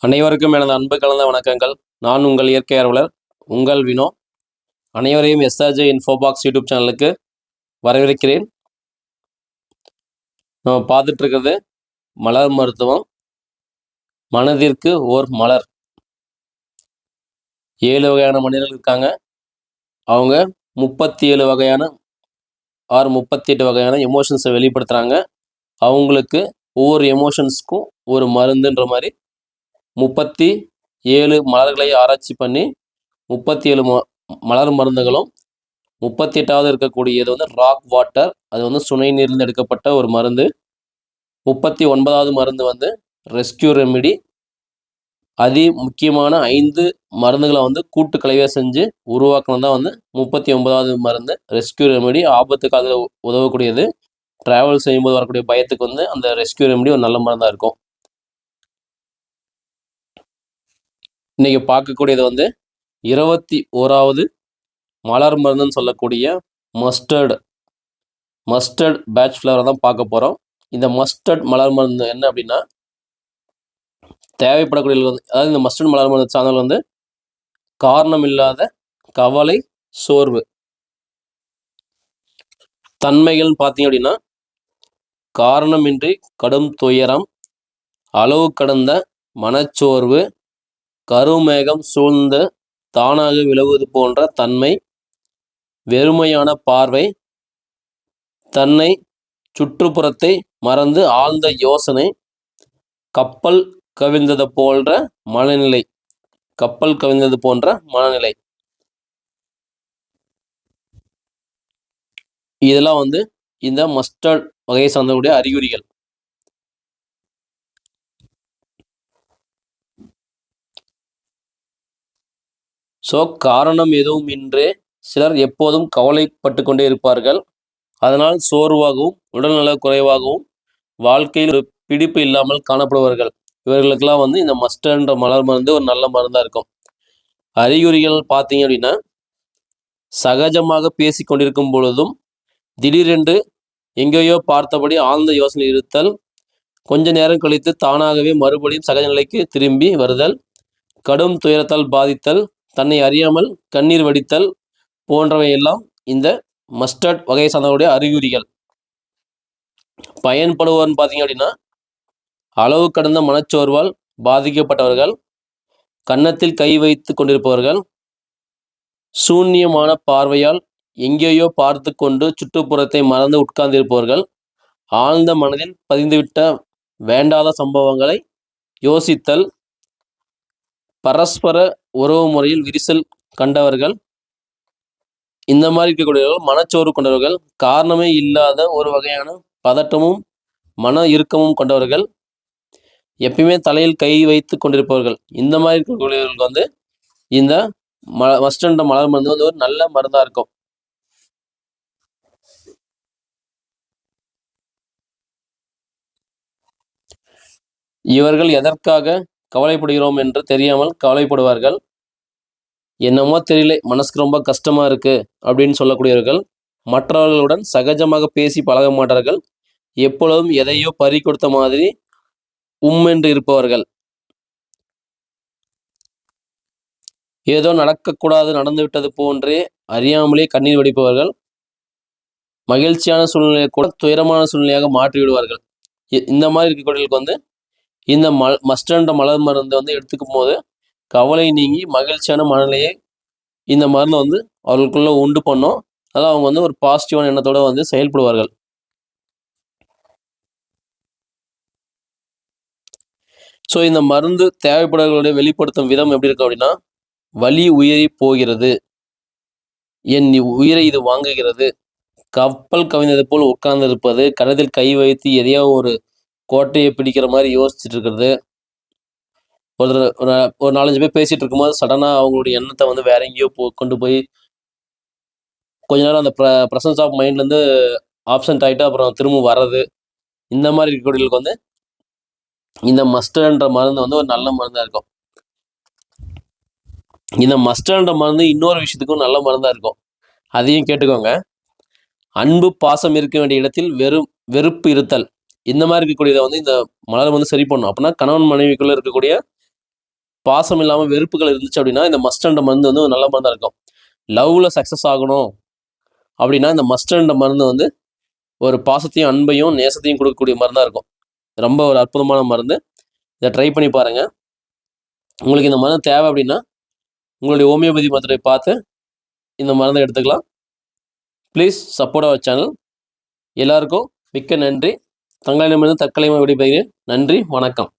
அனைவருக்கும் எனது அன்பு கலந்த வணக்கங்கள். நான் உங்கள் இயற்கை ஆர்வலர் உங்கள் வினோ. அனைவரையும் எஸ்ஆர்ஜே இன்ஃபோபாக்ஸ் யூடியூப் சேனலுக்கு வரவேற்கிறேன். நம்ம பார்த்துட்டு இருக்கிறது மலர் மருத்துவம். மனதிற்கு ஓர் மலர். 7 வகையான மனிதர்கள் இருக்காங்க. அவங்க 37 வகையான 38 வகையான எமோஷன்ஸை வெளிப்படுத்துகிறாங்க. அவங்களுக்கு ஒவ்வொரு எமோஷன்ஸ்க்கும் ஒரு மருந்துன்ற மாதிரி 37 மலர்களை ஆராய்ச்சி பண்ணி 37 மலர் மருந்துகளும் 38வது இருக்கக்கூடியது வந்து ராக் வாட்டர். அது வந்து சுனை நீரிலிருந்து எடுக்கப்பட்ட ஒரு மருந்து. 39வது மருந்து வந்து ரெஸ்கியூ ரெமிடி. அதி முக்கியமான 5 மருந்துகளை வந்து கூட்டு கலவையாக செஞ்சு உருவாக்கணும் தான் வந்து 39வது மருந்து ரெஸ்கியூ ரெமிடி. ஆபத்து காலத்தில் உதவக்கூடியது. ட்ராவல் செய்யும்போது வரக்கூடிய பயத்துக்கு வந்து அந்த ரெஸ்கியூ ரெமிடி ஒரு நல்ல மருந்தாக இருக்கும். இன்னைக்கு பார்க்கக்கூடியது வந்து 21வது மலர் மருந்துன்னு சொல்லக்கூடிய மஸ்டர்ட் பேட்ச் ஃப்ளவரை தான் பார்க்க போகிறோம். இந்த மஸ்டர்ட் மலர் மருந்து என்ன அப்படின்னா, தேவைப்படக்கூடிய வந்து, அதாவது இந்த மஸ்டர்ட் மலர் மருந்து சார்ந்தல் வந்து காரணம் இல்லாத கவலை, சோர்வு தன்மைகள்னு பார்த்தீங்க அப்படின்னா, காரணமின்றி கடும் துயரம், அளவு கடந்த மனச்சோர்வு, கருமேகம் சூழ்ந்து தானாக விலகுவது போன்ற தன்மை, வெறுமையான பார்வை, தன்னை சுற்றுப்புறத்தை மறந்து ஆழ்ந்த யோசனை, கப்பல் கவிழ்ந்தது போன்ற மனநிலை. இதெல்லாம் வந்து இந்த மஸ்டர்ட் வகையை சார்ந்தக்கூடிய அறிகுறிகள். ஸோ காரணம் எதுவும் இன்றே சிலர் எப்போதும் கவலைப்பட்டு கொண்டே இருப்பார்கள். அதனால் சோர்வாகவும் உடல்நல குறைவாகவும் வாழ்க்கையில் ஒரு பிடிப்பு இல்லாமல் காணப்படுவார்கள். இவர்களுக்கெல்லாம் வந்து இந்த மஸ்டர்ன்ற மலர் மருந்து ஒரு நல்ல மருந்தாக இருக்கும். அறிகுறிகள் பார்த்தீங்க அப்படின்னா, சகஜமாக பேசி கொண்டிருக்கும் பொழுதும் திடீரென்று எங்கேயோ பார்த்தபடி ஆழ்ந்த யோசனை இருத்தல், கொஞ்ச நேரம் கழித்து தானாகவே மறுபடியும் சகஜ நிலைக்கு திரும்பி வருதல், கடும் துயரத்தால் பாதித்தல், தன்னை அறியாமல் கண்ணீர் வடித்தல் போன்றவையெல்லாம் இந்த மஸ்டர்ட் வகை சார்ந்தவருடைய அறிகுறிகள். பயன்படுவர்னு பார்த்தீங்க அப்படின்னா, அளவு கடந்த மனச்சோர்வால் பாதிக்கப்பட்டவர்கள், கன்னத்தில் கை வைத்து கொண்டிருப்பவர்கள், சூன்யமான பார்வையால் எங்கேயோ பார்த்து கொண்டு சுற்றுப்புறத்தை மறந்து உட்கார்ந்திருப்பவர்கள், ஆழ்ந்த மனதில் பதிந்துவிட்ட வேண்டாத சம்பவங்களை யோசித்தல், பரஸ்பர உறவு முறையில் விரிசல் கண்டவர்கள், இந்த மாதிரி இருக்கக்கூடியவர்கள் மனச்சோர்வு கொண்டவர்கள், காரணமே இல்லாத ஒரு வகையான பதட்டமும் மன இறுக்கமும் கொண்டவர்கள், எப்பயுமே தலையில் கை வைத்து கொண்டிருப்பவர்கள், இந்த மாதிரி இருக்கக்கூடியவர்களுக்கு வந்து இந்த மஸ்டர்ட் மலர் மருந்து வந்து ஒரு நல்ல மருந்தா இருக்கும். இவர்கள் எதற்காக கவலைப்படுகிறோம் என்று தெரியாமல் கவலைப்படுவார்கள். என்னமோ தெரியல, மனசுக்கு ரொம்ப கஷ்டமா இருக்கு அப்படின்னு சொல்லக்கூடியவர்கள், மற்றவர்களுடன் சகஜமாக பேசி பழக மாட்டார்கள். எப்பொழுதும் எதையோ பறி கொடுத்த மாதிரி என்று இருப்பவர்கள், ஏதோ நடக்கக்கூடாது நடந்துவிட்டது போன்றே அறியாமலே கண்ணீர் வடிப்பவர்கள், மகிழ்ச்சியான சூழ்நிலையை கூட துயரமான சூழ்நிலையாக மாற்றி விடுவார்கள். இந்த மாதிரி இருக்கக்கூடியவர்களுக்கு வந்து இந்த மஸ்டர்ட் மலர் மருந்து வந்து எடுத்துக்கும் போது கவலை நீங்கி மகிழ்ச்சியான மனநிலையை இந்த மருந்து வந்து அவர்களுக்குள்ள உண்டு பண்ணும். அதனால் அவங்க வந்து ஒரு பாசிட்டிவான எண்ணத்தோட வந்து செயல்படுவார்கள். ஸோ இந்த மருந்து தேவைப்படுவர்களுடைய வெளிப்படுத்தும் விதம் எப்படி இருக்கு அப்படின்னா, வலி உயிரி போகிறது, என் உயிரை இது வாங்குகிறது, கப்பல் கவிழ்ந்தது போல் உட்கார்ந்து இருப்பது, கனத்தில் கை வைத்து எதையோ ஒரு கோட்டையை பிடிக்கிற மாதிரி யோசிச்சுட்டு இருக்கிறது, ஒரு 4-5 பேர் பேசிட்டு இருக்கும்போது சடனாக அவங்களுடைய எண்ணத்தை வந்து வேற எங்கேயோ கொண்டு போய் கொஞ்ச நேரம் அந்த ப்ரெசன்ஸ் ஆஃப் மைண்ட்லேருந்து ஆப்சென்ட் ஆகிட்டு அப்புறம் திரும்ப வர்றது, இந்த மாதிரி இருக்கக்கூடியவர்களுக்கு வந்து இந்த மஸ்டர்ட்ன்ற மருந்து வந்து ஒரு நல்ல மருந்தாக இருக்கும். இந்த மஸ்டர்ட்ன்ற மருந்து இன்னொரு விஷயத்துக்கும் நல்ல மருந்தாக இருக்கும். அதையும் கேட்டுக்கோங்க. அன்பு பாசம் இருக்க வேண்டிய இடத்தில் வெறுப்பு இருத்தல், இந்த மாதிரி இருக்கக்கூடியதை வந்து இந்த மலர் வந்து சரி பண்ணும். அப்படின்னா கணவன் மனைவிக்குள்ள இருக்கக்கூடிய பாசம் இல்லாமல் வெறுப்புகள் இருந்துச்சு அப்படின்னா இந்த மஸ்டர்ன்ற மருந்து வந்து ஒரு நல்ல மருந்தாக இருக்கும். லவ்வில் சக்ஸஸ் ஆகணும் அப்படின்னா இந்த மஸ்டர்ன்ற மருந்து வந்து ஒரு பாசத்தையும் அன்பையும் நேசத்தையும் கொடுக்கக்கூடிய மருந்தாக இருக்கும். ரொம்ப ஒரு அற்புதமான மருந்து. இதை ட்ரை பண்ணி பாருங்கள். உங்களுக்கு இந்த மருந்து தேவை அப்படின்னா உங்களுடைய ஹோமியோபதி மருத்துவரை பார்த்து இந்த மருந்தை எடுத்துக்கலாம். Please support our channel. எல்லாருக்கும் மிக்க நன்றி. தங்களிடமிருந்து தற்கொலை விடைபெறுகிறேன். நன்றி, வணக்கம்.